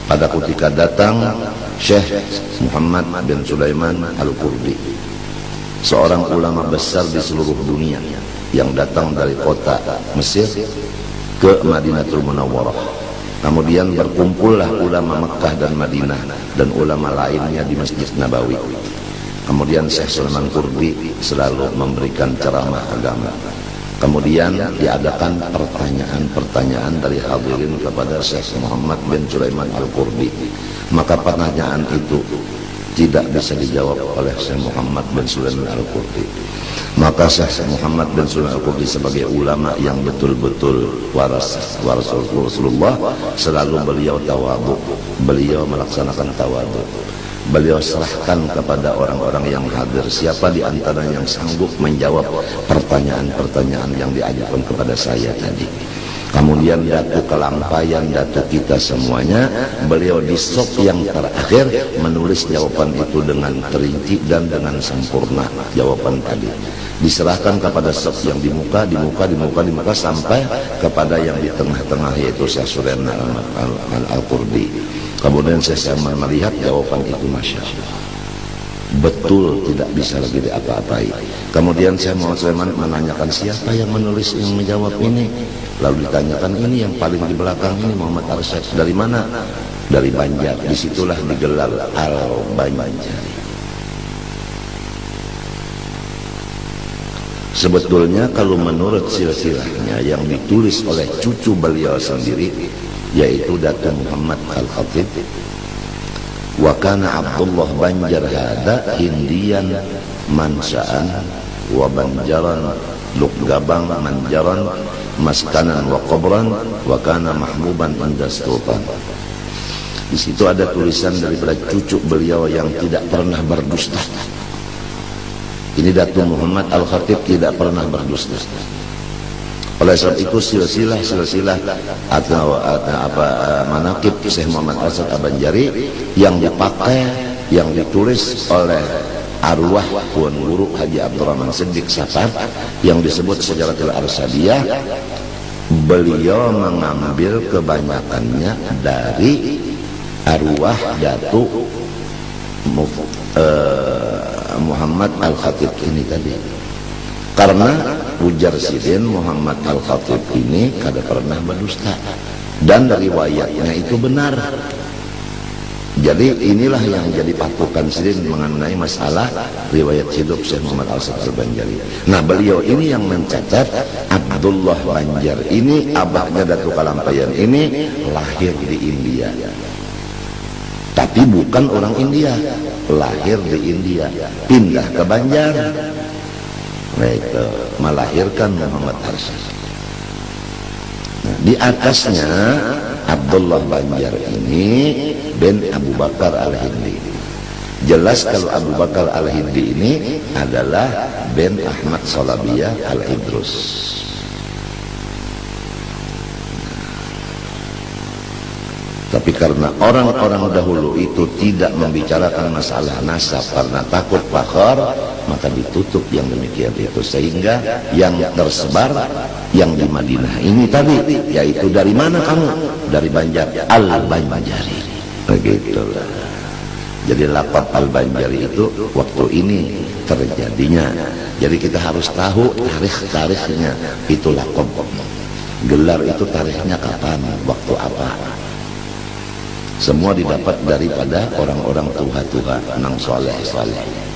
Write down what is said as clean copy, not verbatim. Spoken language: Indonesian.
Pada ketika datang Syekh Muhammad bin Sulaiman Al-Qurdi, seorang ulama besar di seluruh dunia yang datang dari kota Mesir ke Madinatul Munawwarah. Kemudian berkumpullah ulama Mekkah dan Madinah dan ulama lainnya di Masjid Nabawi. Kemudian Syekh Sulaiman Qurdi selalu memberikan ceramah agama. Kemudian diadakan pertanyaan-pertanyaan dari hadirin kepada Syekh Muhammad bin Sulaiman Al-Qurdi. Maka pertanyaan itu tidak bisa dijawab oleh Syekh Muhammad bin Sulaiman Al-Qurdi. Maka Syekh Muhammad bin Sulaiman Al-Qurdi sebagai ulama yang betul-betul waras Rasulullah, selalu beliau tawadhu, beliau melaksanakan tawadhu. Beliau serahkan kepada orang-orang yang hadir siapa di antara yang sanggup menjawab pertanyaan-pertanyaan yang diajukan kepada saya tadi. Kemudian datu kelampaian datu kita semuanya, beliau di sop yang terakhir menulis jawaban itu dengan terinci dan dengan sempurna. Jawaban tadi diserahkan kepada sop yang di muka sampai kepada yang di tengah-tengah, yaitu Syekh Sulaiman Al-Qurdi. Kemudian saya melihat jawaban itu, masya Allah, betul, tidak bisa lagi diapa-apai. Kemudian saya Sulaiman menanyakan siapa yang menulis yang menjawab ini. Lalu ditanyakan ini yang paling di belakang ini Muhammad Arsyad dari mana? Dari Banjar. Disitulah digelar Al-Banjari. Sebetulnya kalau menurut silsilahnya yang ditulis oleh cucu beliau sendiri, yaitu Datuk Muhammad Al-Khatib, wa kana Abdullah Banjar hada Hindian mansa'an wa Banjaran Lukgabang Manjaran maskanan wa qabran wa kana mahbuban inda sultan. Di situ ada tulisan daripada cucu beliau yang tidak pernah berdusta. Ini Datuk Muhammad Al-Khatib tidak pernah berdusta. Oleh sebab itu silsilah atau manaqib Syekh Muhammad Arsyad Al-Banjari yang dipakai, yang ditulis oleh arwah Tuan Guru Haji Abdurrahman Siddiq Safar yang disebut Syajaratul Arsyadiyah, beliau mengambil kebanyakannya dari arwah Datuk Muhammad Al-Khatib ini tadi. Karena ujar sidin Muhammad Al-Khatib ini kada pernah berdusta dan riwayatnya itu benar. Jadi inilah yang jadi patokan sidin mengenai masalah riwayat hidup Syekh Muhammad Arsyad Al-Banjari. Nah, beliau ini yang mencatat Abdullah Banjar ini, abahnya Datuk Kalampayan ini lahir di India. Tapi bukan orang India, lahir di India, pindah ke Banjar. Itu melahirkan Muhammad Arsyad. Nah, di atasnya Abdullah Banjar ini bin Abu Bakar Al-Hindi. Jelas kalau Abu Bakar Al-Hindi ini adalah bin Ahmad Salabiyah Al-Idrus. Tapi karena orang-orang dahulu itu tidak membicarakan masalah nasab karena takut fakhar, maka ditutup yang demikian itu, sehingga yang tersebar yang di Madinah ini tadi, yaitu dari mana kamu? Dari Banjar, Al-Banjari. Begitulah. Jadi laqab Al-Banjari itu waktu ini terjadinya. Jadi kita harus tahu tarikh-tarikhnya. Itu laqab. Gelar itu tarikhnya kapan, waktu apa. Semua didapat daripada orang-orang tua-tua, nang soleh-soleh.